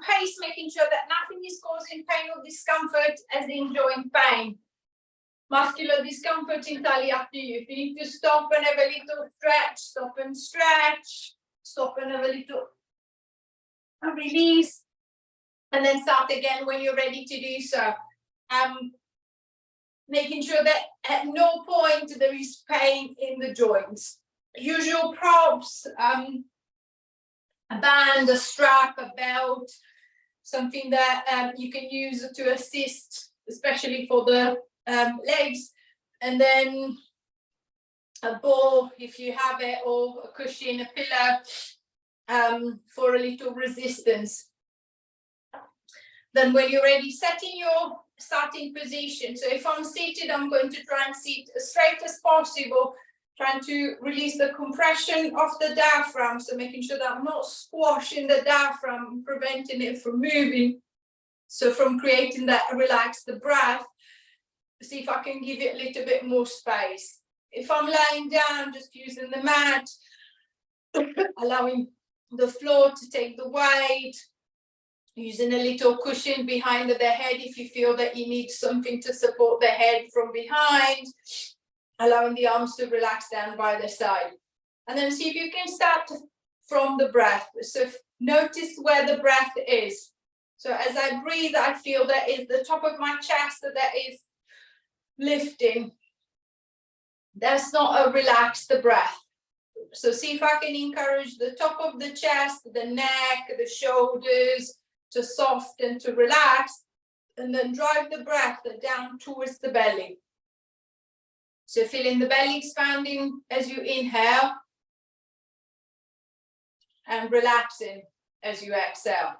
pace, making sure that nothing is causing pain or discomfort, as in joint pain. Muscular discomfort entirely up to you. If you need to stop and have a little stretch, stop and stretch, stop and have a little release, and then start again when you're ready to do so. Making sure that at no point there is pain in the joints. Usual props, a band, a strap, a belt, something that you can use to assist, especially for the legs, and then a ball if you have it, or a cushion, a pillow, for a little resistance. Then when you're ready, set in your starting position. So if I'm seated, I'm going to try and sit as straight as possible, trying to release the compression of the diaphragm, so making sure that I'm not squashing the diaphragm, preventing it from moving. So from creating that relaxed breath, see if I can give it a little bit more space. If I'm lying down, just using the mat, allowing the floor to take the weight, using a little cushion behind the head if you feel that you need something to support the head from behind, allowing the arms to relax down by the side. And then see if you can start from the breath. So notice where the breath is. So as I breathe, I feel that is the top of my chest that is lifting. That's not a relaxed breath. So see if I can encourage the top of the chest, the neck, the shoulders to soften, to relax, and then drive the breath down towards the belly. So feeling the belly expanding as you inhale and relaxing as you exhale.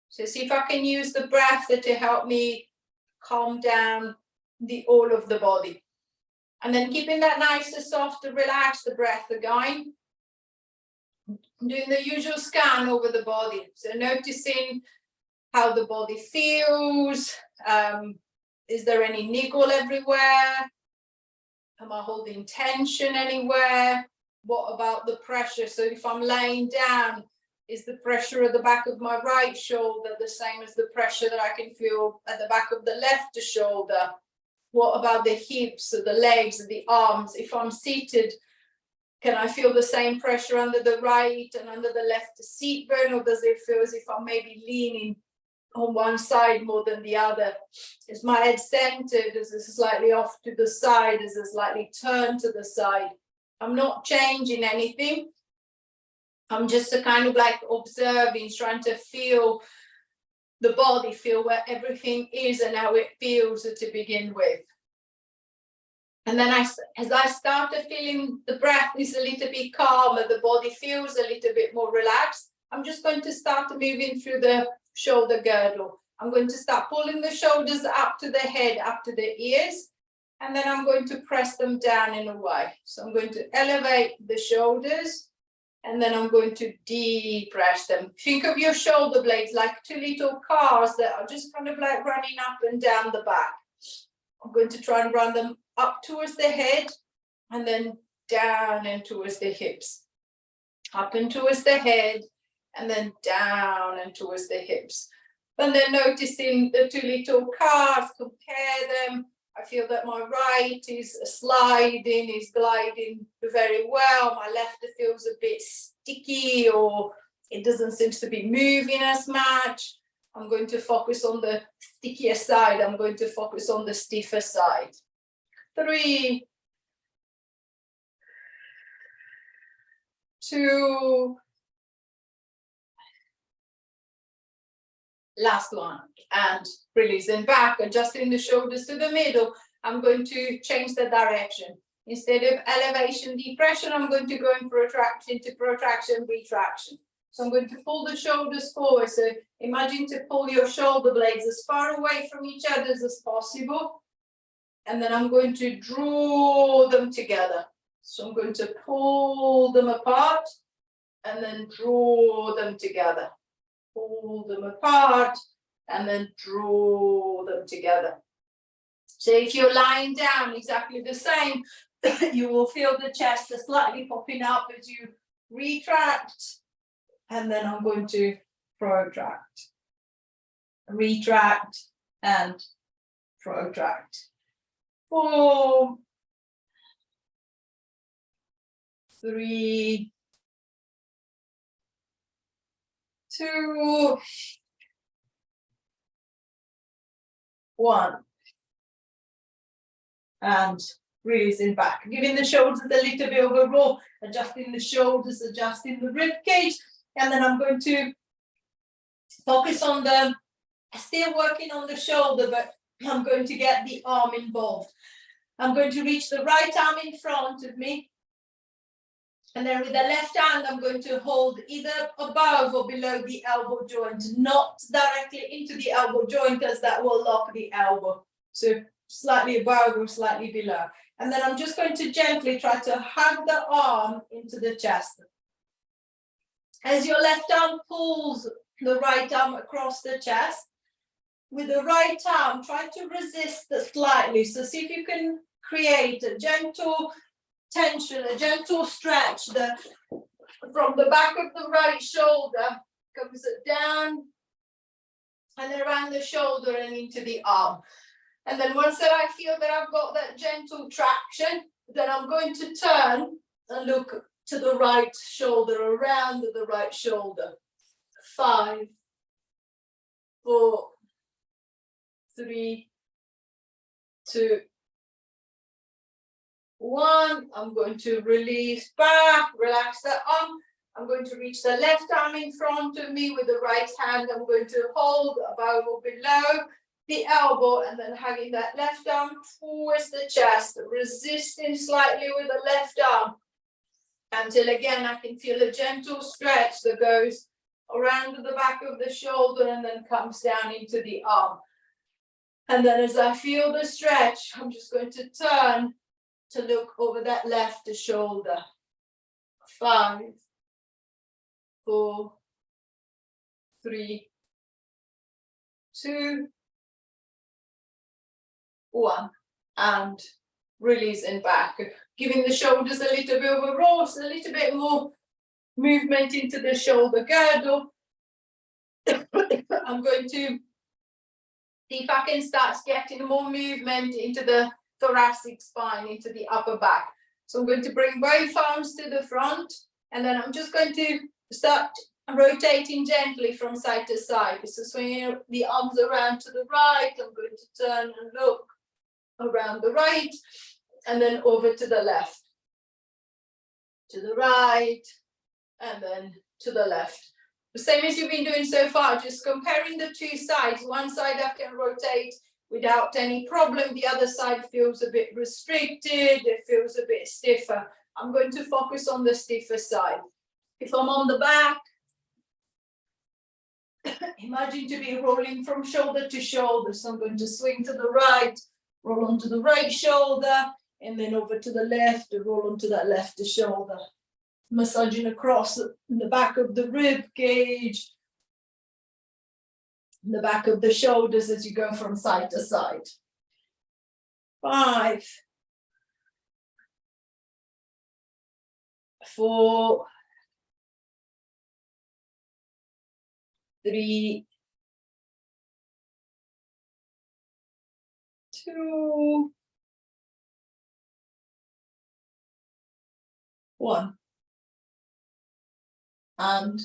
So see if I can use the breath to help me calm down all of the body. And then keeping that nice and soft and relaxed breath going. Doing the usual scan over the body. So noticing how the body feels. Is there any niggle everywhere? Am I holding tension anywhere? What about the pressure? So if I'm laying down, is the pressure at the back of my right shoulder the same as the pressure that I can feel at the back of the left shoulder? What about the hips, or the legs, or the arms? If I'm seated, can I feel the same pressure under the right and under the left seat bone, or does it feel as if I'm maybe leaning on one side more than the other? Is my head centered? Is it slightly off to the side? Is it slightly turned to the side? I'm not changing anything. I'm just kind of like observing, trying to feel the body, feel where everything is and how it feels to begin with. And then as I started feeling the breath is a little bit calmer, the body feels a little bit more relaxed, I'm just going to start moving through the shoulder girdle. I'm going to start pulling the shoulders up to the head, up to the ears, and then I'm going to press them down and away. So I'm going to elevate the shoulders, and then I'm going to depress them. Think of your shoulder blades like two little cars that are just kind of like running up and down the back. I'm going to try and run them up towards the head and then down and towards the hips. Up and towards the head and then down and towards the hips. And then noticing the two little cars, compare them. I feel that my right is sliding, is gliding very well. My left feels a bit sticky, or it doesn't seem to be moving as much. I'm going to focus on the stickier side. I'm going to focus on the stiffer side. 3, 2, last one, and releasing back, adjusting the shoulders to the middle. I'm going to change the direction. Instead of elevation, depression, I'm going to go in protraction to protraction, retraction. So I'm going to pull the shoulders forward. So imagine to pull your shoulder blades as far away from each other as possible. And then I'm going to draw them together. So I'm going to pull them apart and then draw them together. Pull them apart and then draw them together. So if you're lying down, exactly the same, you will feel the chest slightly popping up as you retract. And then I'm going to protract, retract, and protract. 4, 3, 2, 1. And releasing back, giving the shoulders a little bit of a roll, adjusting the shoulders, adjusting the rib cage, and then I'm going to focus on the, still working on the shoulder, but I'm going to get the arm involved. I'm going to reach the right arm in front of me, and then with the left hand I'm going to hold either above or below the elbow joint, not directly into the elbow joint, as that will lock the elbow. So slightly above or slightly below. And then I'm just going to gently try to hug the arm into the chest. As your left arm pulls the right arm across the chest, with the right arm, try to resist slightly. So see if you can create a gentle tension, a gentle stretch. From the back of the right shoulder comes it down and around the shoulder and into the arm. And then once I feel that I've got that gentle traction, then I'm going to turn and look to the right shoulder, around the right shoulder. 5, 4, 3, 2, 1. I'm going to release back, relax the arm. I'm going to reach the left arm in front of me with the right hand. I'm going to hold above or below the elbow, and then hugging that left arm towards the chest, resisting slightly with the left arm until again I can feel a gentle stretch that goes around the back of the shoulder and then comes down into the arm. And then as I feel the stretch, I'm just going to turn to look over that left shoulder. 5, 4, 3, 2, 1, and releasing back, giving the shoulders a little bit of a roll, so a little bit more movement into the shoulder girdle. I'm going to see if I can start getting more movement into the thoracic spine, into the upper back. So I'm going to bring both arms to the front, and then I'm just going to start rotating gently from side to side. So swinging the arms around to the right, I'm going to turn and look around the right, and then over to the left, to the right, and then to the left. The same as you've been doing so far, just comparing the two sides. One side I can rotate without any problem, the other side feels a bit restricted, it feels a bit stiffer. I'm going to focus on the stiffer side. If I'm on the back, imagine to be rolling from shoulder to shoulder. So I'm going to swing to the right, roll onto the right shoulder, and then over to the left, and roll onto that left shoulder. Massaging across the back of the rib cage, the back of the shoulders as you go from side to side. 5, 4, 3, 2, 1. And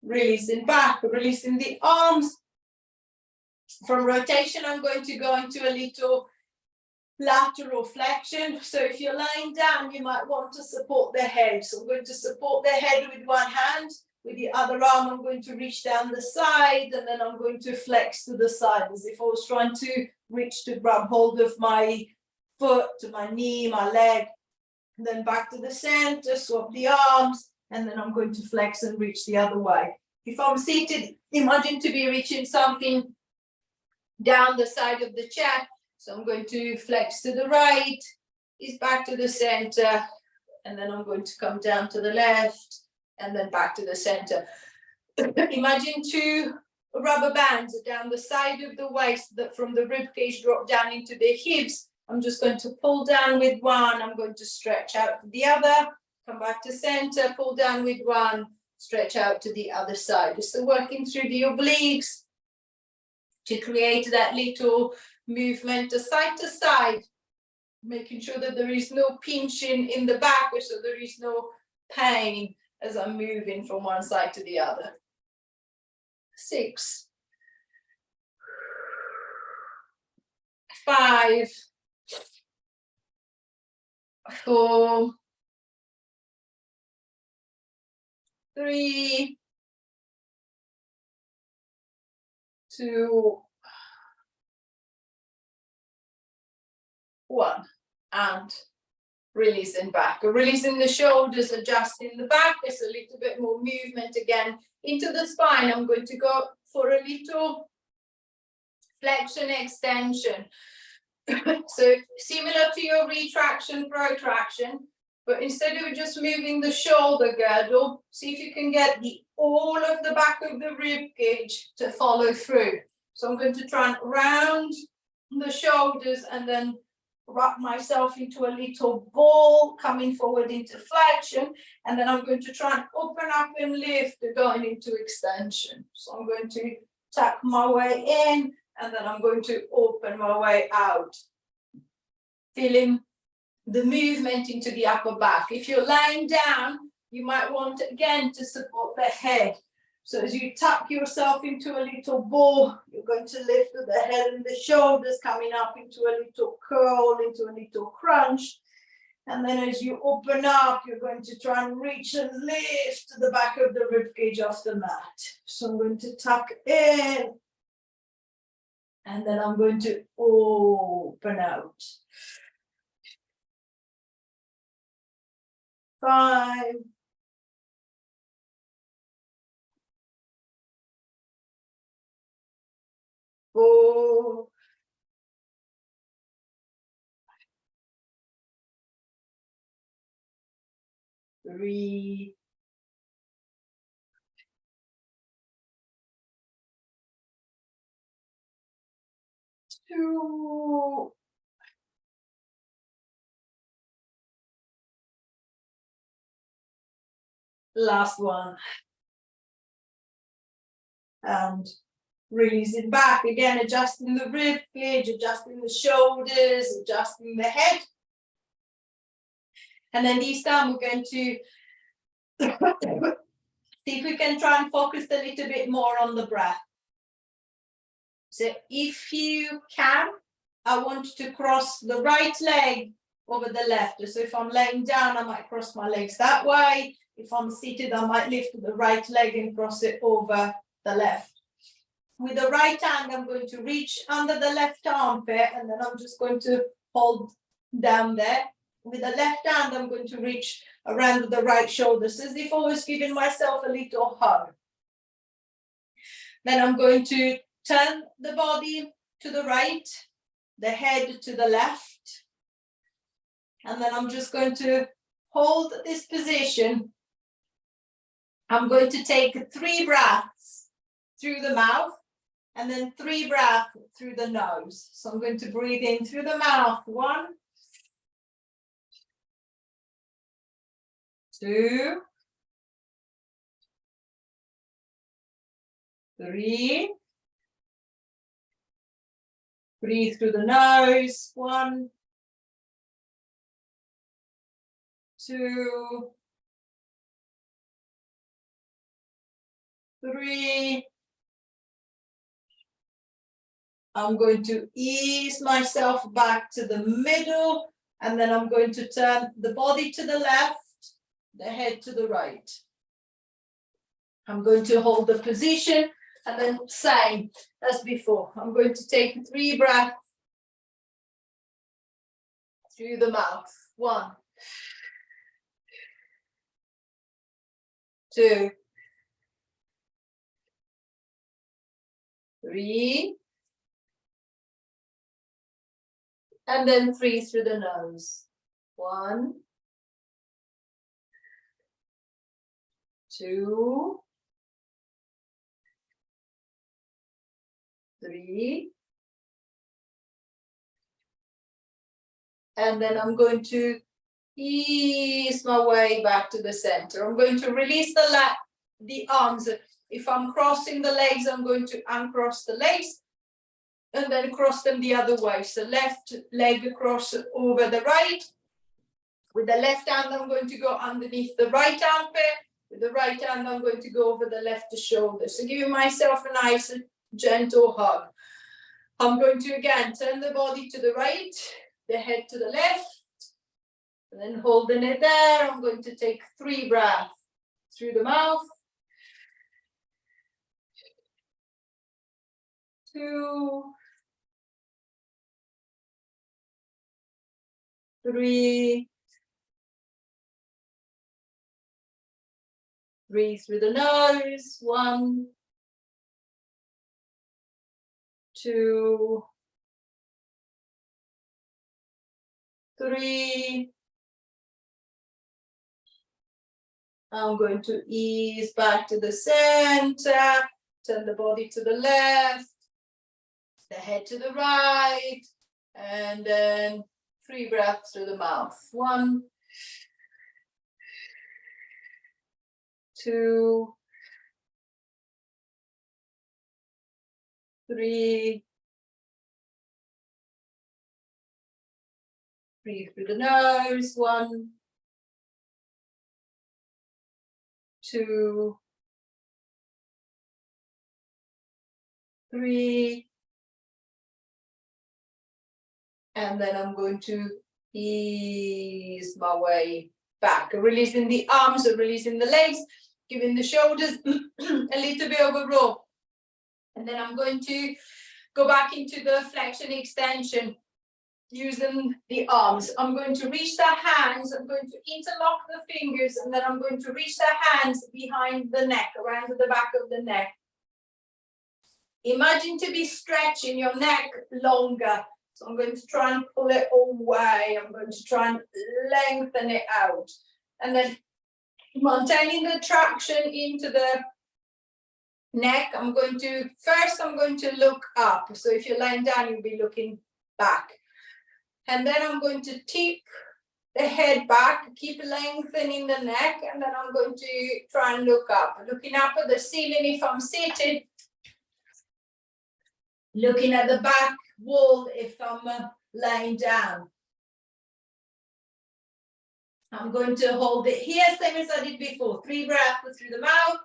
releasing back, releasing the arms. From rotation, I'm going to go into a little lateral flexion. So if you're lying down, you might want to support the head. So I'm going to support the head with one hand. With the other arm, I'm going to reach down the side, and then I'm going to flex to the side as if I was trying to reach to grab hold of my foot, to my knee, my leg. And then back to the center, swap the arms, and then I'm going to flex and reach the other way. If I'm seated, imagine to be reaching something down the side of the chair. So I'm going to flex to the right, is back to the center, and then I'm going to come down to the left, and then back to the center. Imagine 2 rubber bands down the side of the waist that from the rib cage drop down into the hips. I'm just going to pull down with one, I'm going to stretch out the other, come back to center, pull down with one, stretch out to the other side. So working through the obliques to create that little movement to side, making sure that there is no pinching in the back, so there is no pain as I'm moving from one side to the other. 6, 5, 4, 3, 2, 1, and releasing back. Releasing the shoulders, adjusting the back. There's a little bit more movement again into the spine. I'm going to go for a little flexion extension. So similar to your retraction, protraction, but instead of just moving the shoulder girdle, see if you can get the all of the back of the rib cage to follow through. So I'm going to try and round the shoulders and then wrap myself into a little ball, coming forward into flexion, and then I'm going to try and open up and lift, going into extension. So I'm going to tuck my way in, and then I'm going to open my way out, feeling the movement into the upper back. If you're lying down, you might want again to support the head. So as you tuck yourself into a little ball, you're going to lift the head and the shoulders, coming up into a little curl, into a little crunch. And then as you open up, you're going to try and reach and lift the back of the ribcage off the mat. So I'm going to tuck in, and then I'm going to open out. 5, 4, 3, 2, last one, and releasing back again, adjusting the rib cage, adjusting the shoulders, adjusting the head. And then this time we're going to see if we can try and focus a little bit more on the breath. So if you can, I want to cross the right leg over the left. So if I'm laying down, I might cross my legs that way. If I'm seated, I might lift the right leg and cross it over the left. With the right hand, I'm going to reach under the left armpit, and then I'm just going to hold down there. With the left hand, I'm going to reach around the right shoulder, so as if I was giving myself a little hug. Then I'm going to turn the body to the right, the head to the left. And then I'm just going to hold this position. I'm going to take 3 breaths through the mouth, and then 3 breaths through the nose. So I'm going to breathe in through the mouth. 1, 2, 3. Breathe through the nose. 1, 2, 3. I'm going to ease myself back to the middle, and then I'm going to turn the body to the left, the head to the right. I'm going to hold the position, and then same as before. I'm going to take 3 breaths through the mouth. 1, 2, 3, and then 3 through the nose. 1, 2, 3, and then I'm going to ease my way back to the center. I'm going to release the the arms. If I'm crossing the legs, I'm going to uncross the legs and then cross them the other way. So left leg across over the right. With the left hand, I'm going to go underneath the right armpit. With the right hand, I'm going to go over the left shoulder. So giving myself a nice, gentle hug. I'm going to, again, turn the body to the right, the head to the left, and then holding it there. I'm going to take 3 breaths through the mouth. 2, 3. Breathe through the nose. 1, 2, 3. I'm going to ease back to the center, turn the body to the left, the head to the right, and then 3 breaths through the mouth. 1, 2, 3. Breathe through the nose. 1, 2, 3. And then I'm going to ease my way back, releasing the arms, releasing the legs, giving the shoulders a little bit of a roll. And then I'm going to go back into the flexion extension, using the arms. I'm going to reach the hands, I'm going to interlock the fingers, and then I'm going to reach the hands behind the neck, around the back of the neck. Imagine to be stretching your neck longer. So I'm going to try and pull it away. I'm going to try and lengthen it out. And then maintaining the traction into the neck, I'm going to look up. So if you're lying down, you'll be looking back. And then I'm going to tip the head back, keep lengthening the neck, and then I'm going to try and look up. Looking up at the ceiling if I'm seated. Looking at the back wall if I'm lying down. I'm going to hold it here, same as I did before. 3 breaths through the mouth.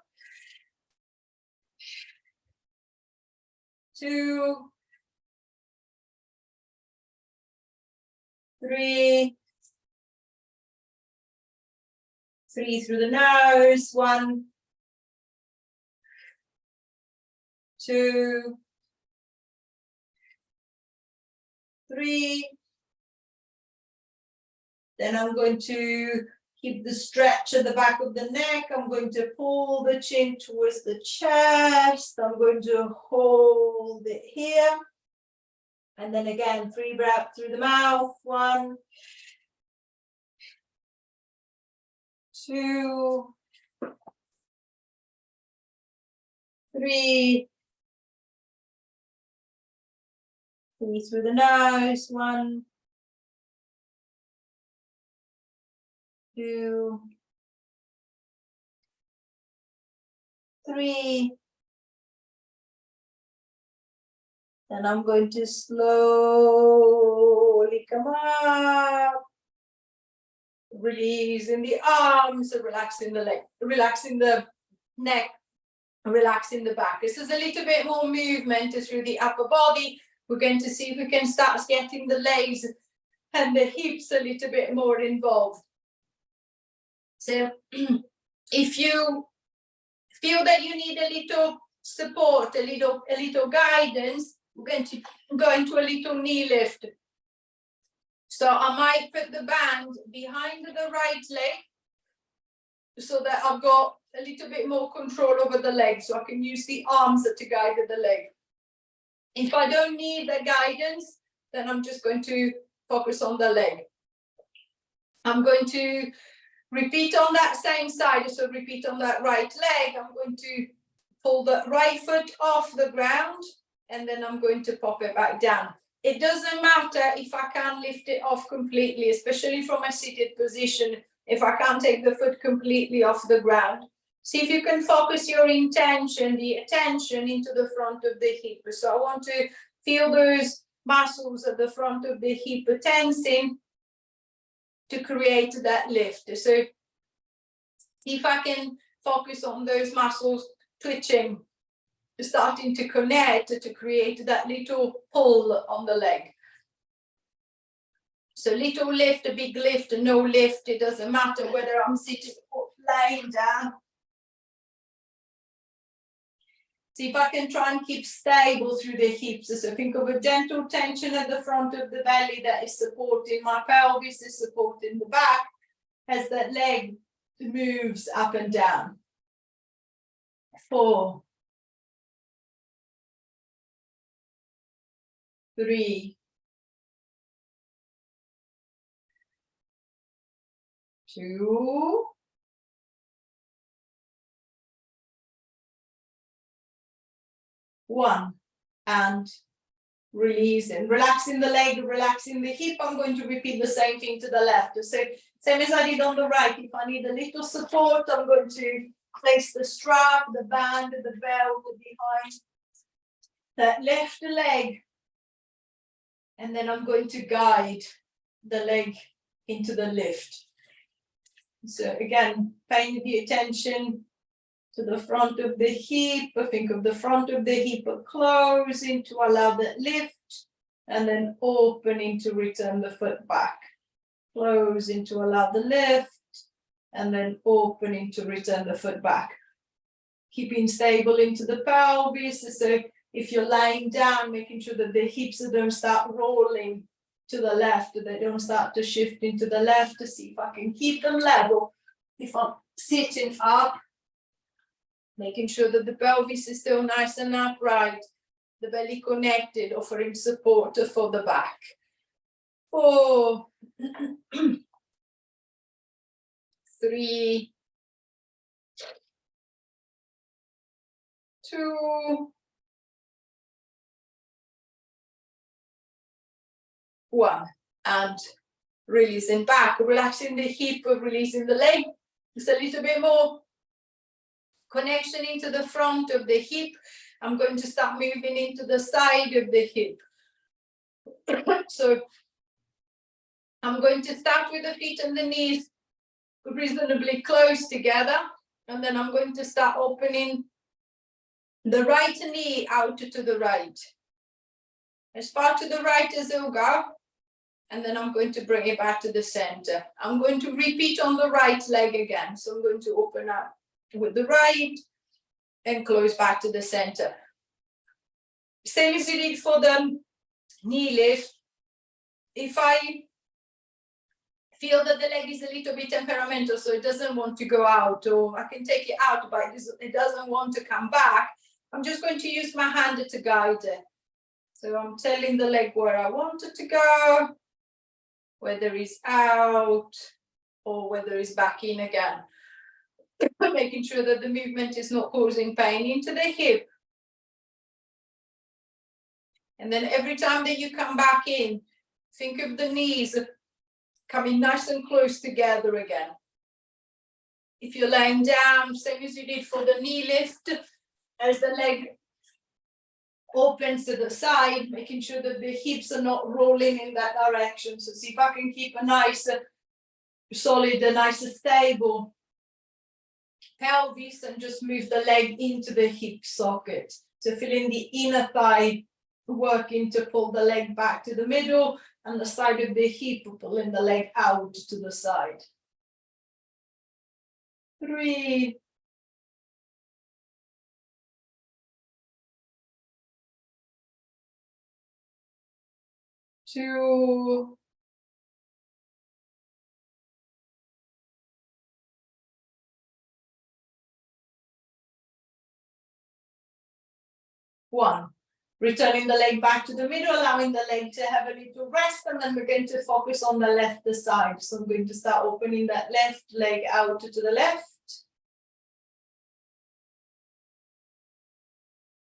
2, 3. 3 through the nose. 1, 2, 3. Then I'm going to keep the stretch at the back of the neck. I'm going to pull the chin towards the chest. I'm going to hold it here. And then again, 3 breaths through the mouth. 1, 2, 3. 3 through the nose. 1, 2, 3. And I'm going to slowly come up, releasing the arms, relaxing the leg, relaxing the neck, relaxing the back. This is a little bit more movement through the upper body. We're going to see if we can start getting the legs and the hips a little bit more involved. So if you feel that you need a little support, a little guidance, we're going to go into a little knee lift. So I might put the band behind the right leg so that I've got a little bit more control over the leg, so I can use the arms to guide the leg. If I don't need the guidance, then I'm just going to focus on the leg. I'm going to repeat on that same side, so repeat on that right leg. I'm going to pull the right foot off the ground, and then I'm going to pop it back down. It doesn't matter if I can't lift it off completely, especially from a seated position. If I can't take the foot completely off the ground, See if you can focus your intention, the attention into the front of the hip. So I want to feel those muscles at the front of the hip tensing to create that lift. So see if I can focus on those muscles twitching, starting to connect to create that little pull on the leg. So little lift, a big lift, a no lift, it doesn't matter whether I'm sitting or lying down. See if I can try and keep stable through the hips. So think of a gentle tension at the front of the belly that is supporting my pelvis, is supporting the back as that leg moves up and down. 4, 3, 2, 1, and releasing, relaxing the leg, relaxing the hip. I'm going to repeat the same thing to the left. So same as I did on the right. If I need a little support, I'm going to place the strap, the band, the belt behind that left leg, and then I'm going to guide the leg into the lift. So again, paying the attention to the front of the hip. Think of the front of the hip closing to allow that lift, and then opening to return the foot back. Closing to allow the lift, and then opening to return the foot back. Keeping stable into the pelvis. So if you're lying down, making sure that the hips don't start rolling to the left, they don't start to shift into the left, to see if I can keep them level. If I'm sitting up, making sure that the pelvis is still nice and upright, the belly connected, offering support for the back. 4, 3, 2, 1, and releasing back, relaxing the hip, releasing the leg. Just a little bit more connection into the front of the hip. I'm going to start moving into the side of the hip. So I'm going to start with the feet and the knees reasonably close together, and then I'm going to start opening the right knee out to the right, as far to the right as it'll go, and then I'm going to bring it back to the center. I'm going to repeat on the right leg again. So I'm going to open up with the right and close back to the center. Same as you did for the knee lift. If I feel that the leg is a little bit temperamental, so it doesn't want to go out, or I can take it out, but it doesn't want to come back, I'm just going to use my hand to guide it. So I'm telling the leg where I want it to go, whether it's out or whether it's back in again. Making sure that the movement is not causing pain into the hip. And then every time that you come back in, think of the knees coming nice and close together again. If you're laying down, same as you did for the knee lift, as the leg opens to the side, making sure that the hips are not rolling in that direction. So see if I can keep a nice, solid, a nice, stable pelvis, and just move the leg into the hip socket. So feeling the inner thigh working to pull the leg back to the middle, and the side of the hip pulling the leg out to the side. 3, 2, 1. Returning the leg back to the middle, allowing the leg to have a little rest, and then we're going to focus on the left side. So I'm going to start opening that left leg out to the left.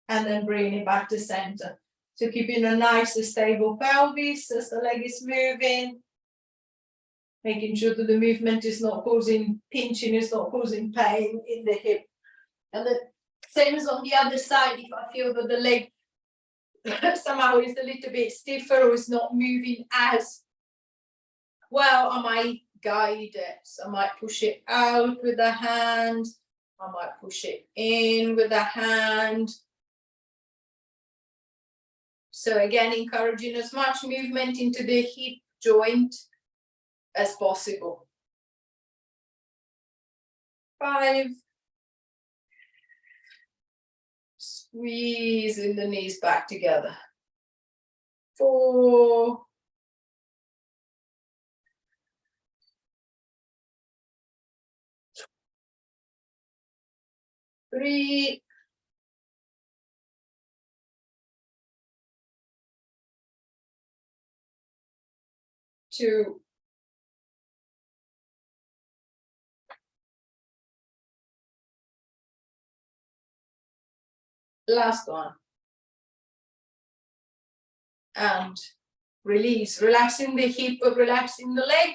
And then bringing it back to center. So keeping a nice stable pelvis as the leg is moving. making sure that the movement is not causing pinching, is not causing pain in the hip. And the same as on the other side, if I feel that the leg somehow is a little bit stiffer or is not moving as well, I might guide it. So I might push it out with the hand, I might push it in with the hand. So again, encouraging as much movement into the hip joint as possible. 5. Squeezing the knees back together. 4. 3. 2. 1. And release, relaxing the hip, relaxing the leg.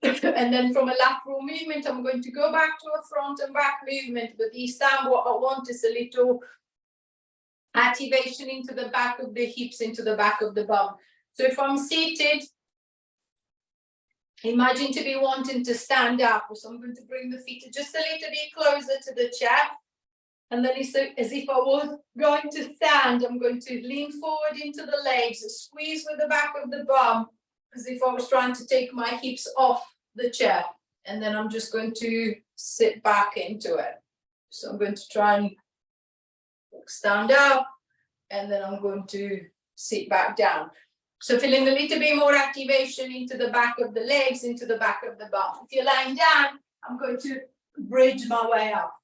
And then from a lateral movement, I'm going to go back to a front and back movement. But this time, what I want is a little activation into the back of the hips, into the back of the bum. So if I'm seated, imagine to be wanting to stand up. So I'm going to bring the feet just a little bit closer to the chair. And then it's as if I was going to stand, I'm going to lean forward into the legs, squeeze with the back of the bum, as if I was trying to take my hips off the chair. And then I'm just going to sit back into it. So I'm going to try and stand up, and then I'm going to sit back down. So feeling a little bit more activation into the back of the legs, into the back of the bum. If you're lying down, I'm going to bridge my way up.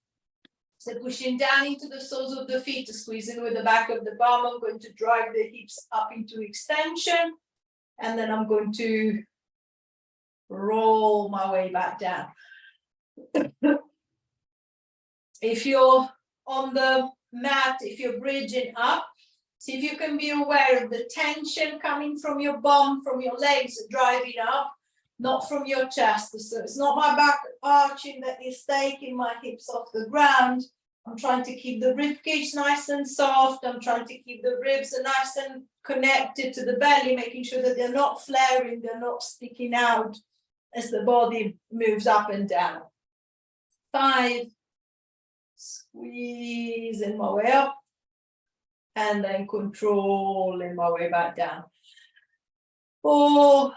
So pushing down into the soles of the feet, squeezing with the back of the bum. I'm going to drive the hips up into extension. And then I'm going to roll my way back down. If you're on the mat, if you're bridging up, see if you can be aware of the tension coming from your bum, from your legs driving up, not from your chest. So it's not my back arching that is taking my hips off the ground. I'm trying to keep the rib cage nice and soft. I'm trying to keep the ribs nice and connected to the belly, making sure that they're not flaring, they're not sticking out as the body moves up and down. 5, squeezing my way up, and then controlling my way back down. 4,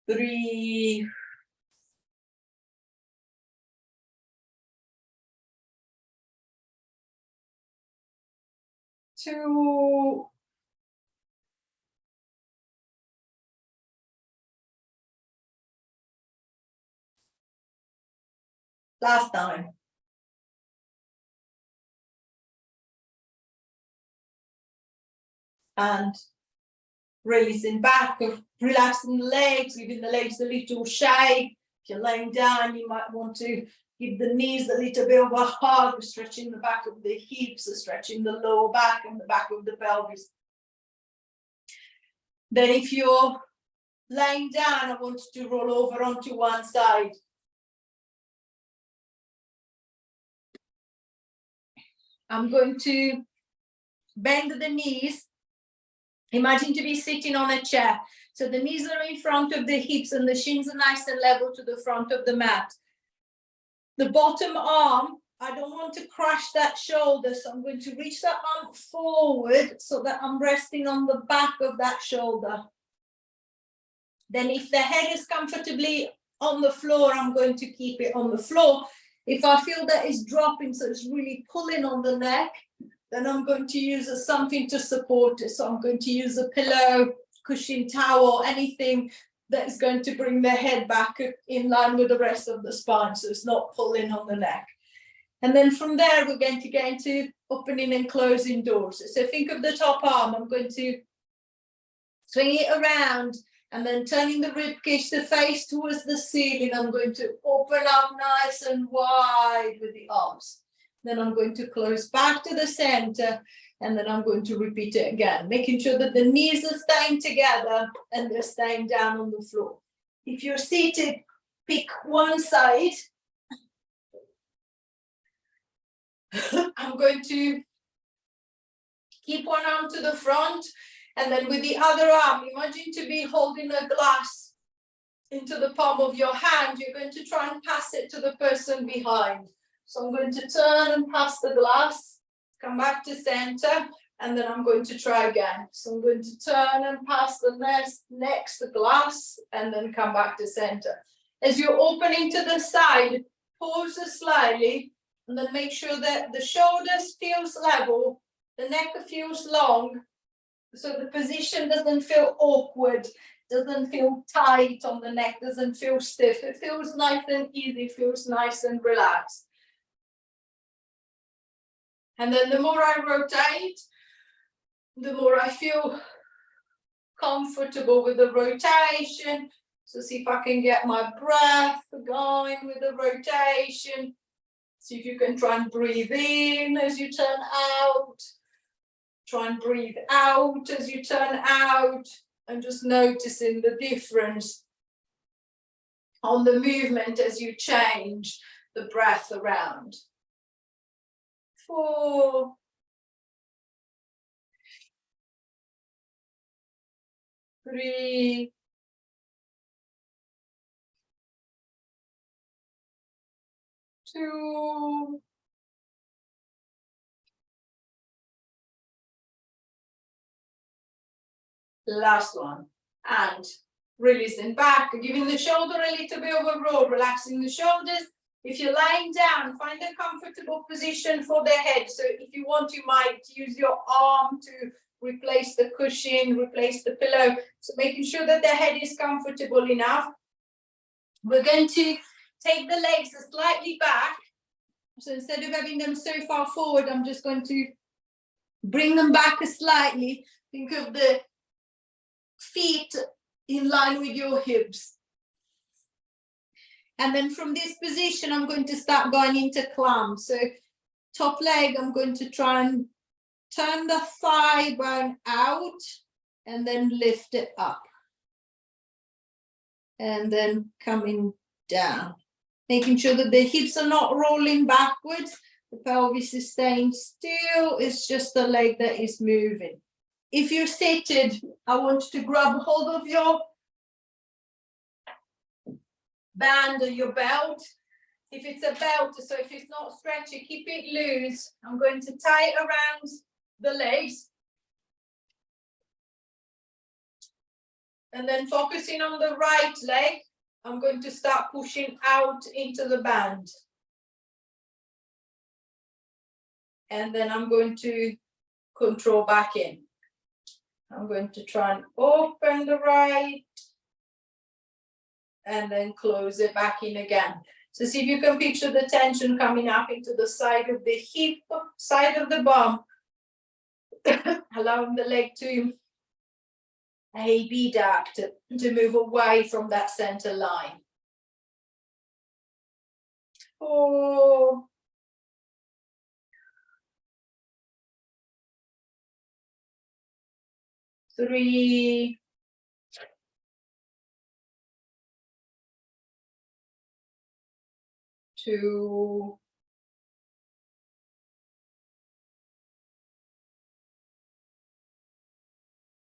3, 2, 1 time. And releasing back, relaxing the legs, giving the legs a little shake. If you're laying down, you might want to give the knees a little bit of a hug, stretching the back of the hips, stretching the lower back and the back of the pelvis. Then if you're laying down, I want you to roll over onto one side. I'm going to bend the knees. Imagine to be sitting on a chair. So the knees are in front of the hips and the shins are nice and level to the front of the mat. The bottom arm, I don't want to crash that shoulder, so I'm going to reach that arm forward so that I'm resting on the back of that shoulder. Then if the head is comfortably on the floor, I'm going to keep it on the floor. If I feel that it's dropping, so it's really pulling on the neck, then I'm going to use something to support it. So I'm going to use a pillow, cushion, towel, anything that is going to bring the head back in line with the rest of the spine, so it's not pulling on the neck. And then from there, we're going to get into opening and closing doors. So think of the top arm. I'm going to swing it around and then turning the rib cage to face towards the ceiling. I'm going to open up nice and wide with the arms. Then I'm going to close back to the center, and then I'm going to repeat it again, making sure that the knees are staying together and they're staying down on the floor. If you're seated, pick one side. I'm going to keep one arm to the front, and then with the other arm, imagine to be holding a glass into the palm of your hand. You're going to try and pass it to the person behind. So I'm going to turn and pass the glass, come back to center, and then I'm going to try again. So I'm going to turn and pass the next glass, and then come back to center. As you're opening to the side, pause slightly, and then make sure that the shoulders feels level, the neck feels long, so the position doesn't feel awkward, doesn't feel tight on the neck, doesn't feel stiff. It feels nice and easy, feels nice and relaxed. And then the more I rotate, the more I feel comfortable with the rotation. So see if I can get my breath going with the rotation. See if you can try and breathe in as you turn out. Try and breathe out as you turn out, and just noticing the difference on the movement as you change the breath around. 4, 3, 2, last one, and releasing back, giving the shoulder a little bit of a roll, relaxing the shoulders. If you're lying down, find a comfortable position for the head. So if you want, you might use your arm to replace the cushion, replace the pillow. So making sure that the head is comfortable enough. We're going to take the legs slightly back. So instead of having them so far forward, I'm just going to bring them back slightly. Think of the feet in line with your hips. And then from this position, I'm going to start going into climb. So top leg, I'm going to try and turn the thigh bone out and then lift it up. And then coming down. Making sure that the hips are not rolling backwards. The pelvis is staying still. It's just the leg that is moving. If you're seated, I want you to grab hold of your band or your belt. If it's a belt, so if it's not stretchy, keep it loose. I'm going to tie it around the legs. And then focusing on the right leg, I'm going to start pushing out into the band. And then I'm going to control back in. I'm going to try and open the right and then close it back in again. So see if you can picture the tension coming up into the side of the hip, side of the bum, allowing the leg to abduct, to move away from that center line. 4, 3, 2,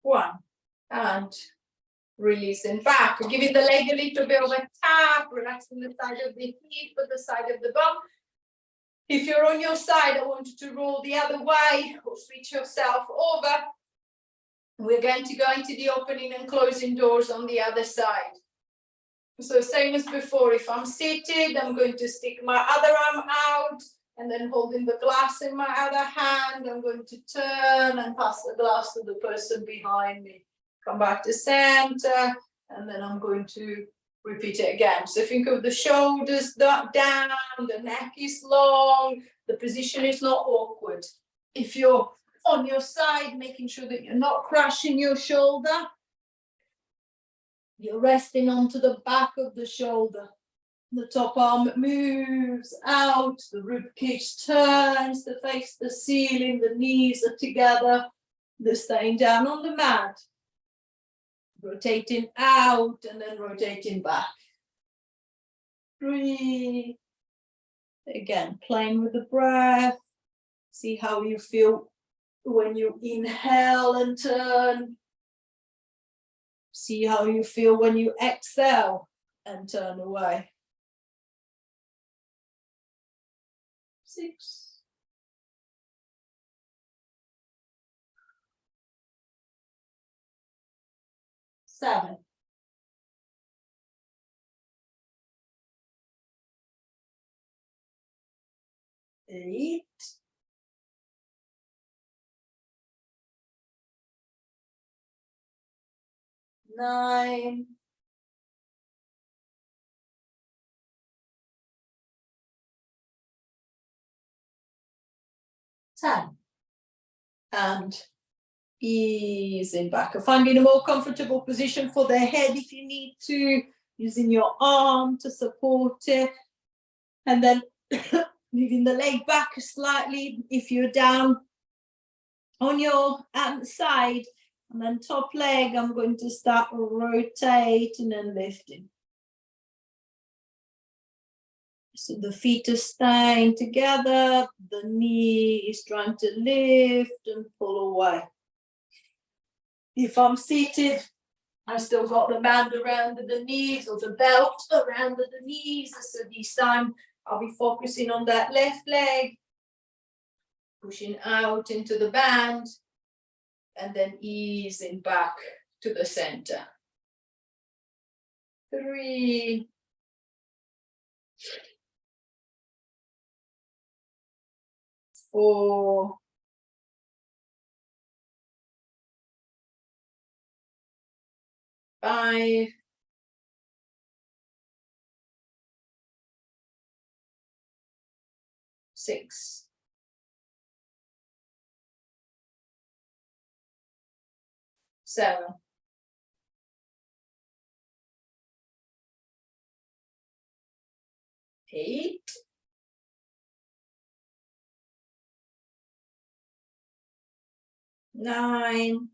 1, and releasing back, giving the leg a little bit of a tap, relaxing the side of the hip, the side of the bum. If you're on your side, I want you to roll the other way or switch yourself over. We're going to go into the opening and closing doors on the other side. So same as before, if I'm seated, I'm going to stick my other arm out and then holding the glass in my other hand, I'm going to turn and pass the glass to the person behind me. Come back to center, and then I'm going to repeat it again. So think of the shoulders down, the neck is long, the position is not awkward. If you're on your side, making sure that you're not crushing your shoulder. You're resting onto the back of the shoulder. The top arm moves out, the ribcage turns to face the ceiling, the knees are together, they're staying down on the mat. Rotating out and then rotating back. 3. Again, playing with the breath. See how you feel when you inhale and turn. See how you feel when you exhale and turn away. 6. 7. 8. 9. 10. And easing back. Finding a more comfortable position for the head if you need to, using your arm to support it. And then moving the leg back slightly if you're down on your side. And then top leg, I'm going to start rotating and lifting. So the feet are staying together, the knee is trying to lift and pull away. If I'm seated, I've still got the band around the knees or the belt around the knees. So this time I'll be focusing on that left leg, pushing out into the band, and then easing back to the center. 3. 4. 5. 6. 7. 8. 9.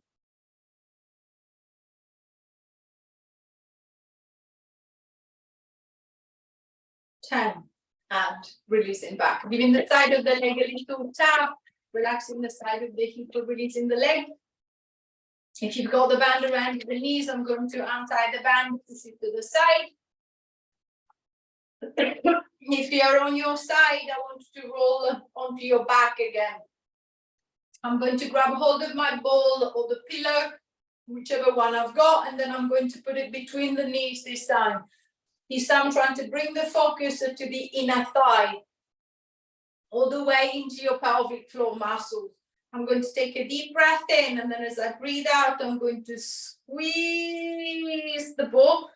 10. And releasing back. Giving the side of the leg a little tap, relaxing the side of the hip, releasing the leg. If you've got the band around the knees, I'm going to untie the band to sit to the side. If you're on your side, I want you to roll onto your back again. I'm going to grab hold of my ball or the pillow, whichever one I've got, and then I'm going to put it between the knees this time. This time I'm trying to bring the focus to the inner thigh, all the way into your pelvic floor muscles. I'm going to take a deep breath in, and then as I breathe out, I'm going to squeeze the ball.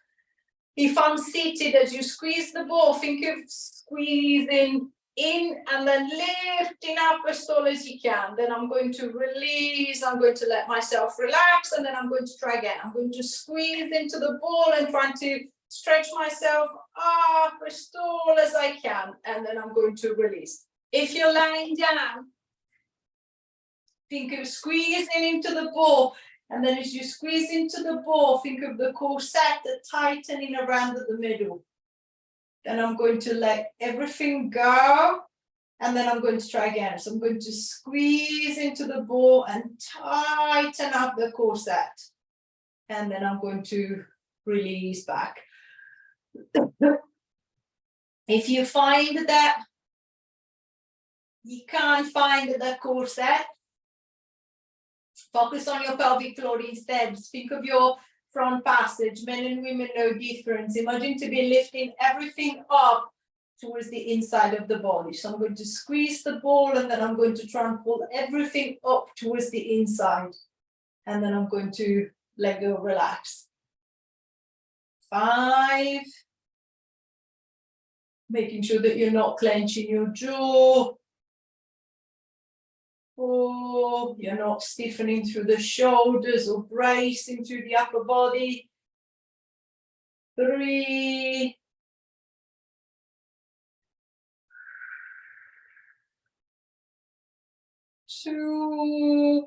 If I'm seated, as you squeeze the ball, think of squeezing in and then lifting up as tall as you can. Then I'm going to release, I'm going to let myself relax, and then I'm going to try again. I'm going to squeeze into the ball and trying to stretch myself up as tall as I can, and then I'm going to release. If you're lying down, think of squeezing into the ball, and then as you squeeze into the ball, think of the corset tightening around the middle. Then I'm going to let everything go, and then I'm going to try again. So I'm going to squeeze into the ball and tighten up the corset, and then I'm going to release back. If you find that you can't find the corset, focus on your pelvic floor instead. Think of your front passage. Men and women, no difference. Imagine to be lifting everything up towards the inside of the body. So I'm going to squeeze the ball, and then I'm going to try and pull everything up towards the inside. And then I'm going to let go, relax. 5. Making sure that you're not clenching your jaw. 4, you're not stiffening through the shoulders or bracing through the upper body. 3, 2.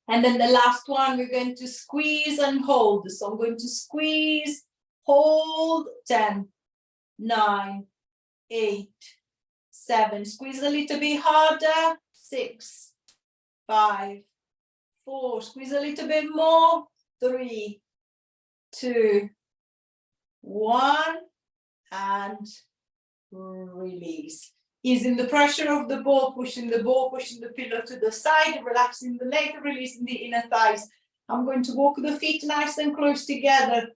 And then the last one, we're going to squeeze and hold. So I'm going to squeeze, hold, 10, 9, 8, 7. Squeeze a little bit harder, 6, 5, 4. Squeeze a little bit more, 3, 2, 1, and release. Easing the pressure of the ball, pushing the pillow to the side, relaxing the leg, releasing the inner thighs. I'm going to walk the feet nice and close together,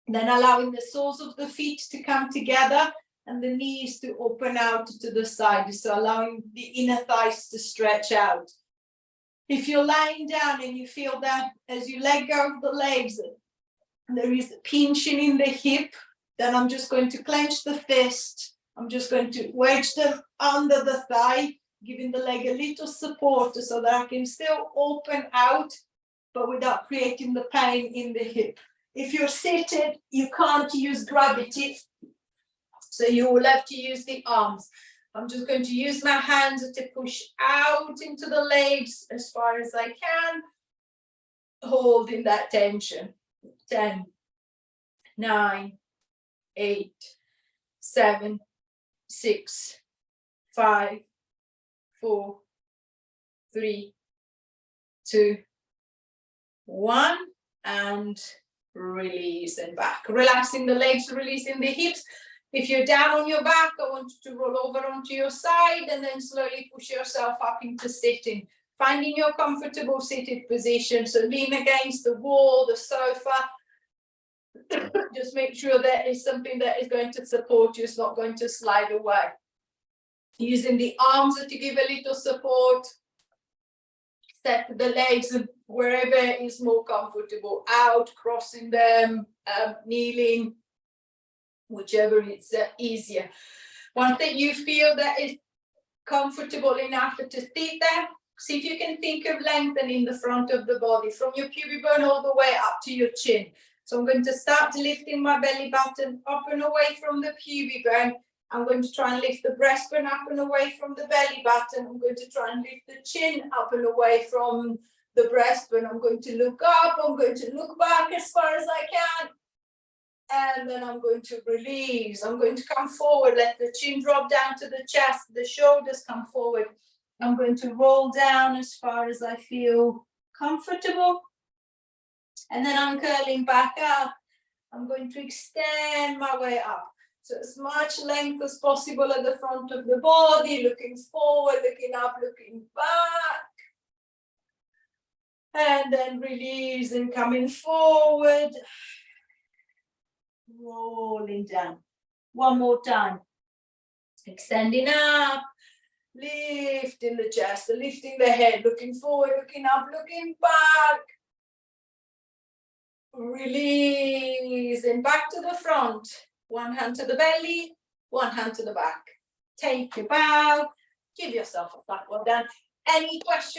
then allowing the soles of the feet to come together and the knees to open out to the side, so allowing the inner thighs to stretch out. If you're lying down and you feel that as you let go of the legs, there is pinching in the hip, then I'm just going to clench the fist. I'm just going to wedge them under the thigh, giving the leg a little support so that I can still open out, but without creating the pain in the hip. If you're seated, you can't use gravity, so you will have to use the arms. I'm just going to use my hands to push out into the legs as far as I can, holding that tension. 10, 9, 8, 7, 6, 5, 4, 3, 2, 1, and release and back. Relaxing the legs, releasing the hips. If you're down on your back, I want you to roll over onto your side and then slowly push yourself up into sitting. Finding your comfortable seated position. So lean against the wall, the sofa. Just make sure that is something that is going to support you. It's not going to slide away. Using the arms to give a little support. Step the legs wherever is more comfortable. Out, crossing them, kneeling, whichever is easier. Once that you feel that is comfortable enough to sit there, see if you can think of lengthening the front of the body from your pubic bone all the way up to your chin. So I'm going to start lifting my belly button up and away from the pubic bone. I'm going to try and lift the breastbone up and away from the belly button. I'm going to try and lift the chin up and away from the breastbone. I'm going to look up. I'm going to look back as far as I can. And then I'm going to release. I'm going to come forward. Let the chin drop down to the chest. The shoulders come forward. I'm going to roll down as far as I feel comfortable. And then I'm curling back up. I'm going to extend my way up. So as much length as possible at the front of the body, looking forward, looking up, looking back. And then release and coming forward. Rolling down. One more time. Extending up. Lifting the chest, lifting the head, looking forward, looking up, looking back. Release and back to the front. One hand to the belly, one hand to the back. Take your bow. Give yourself a flat well done. Any questions?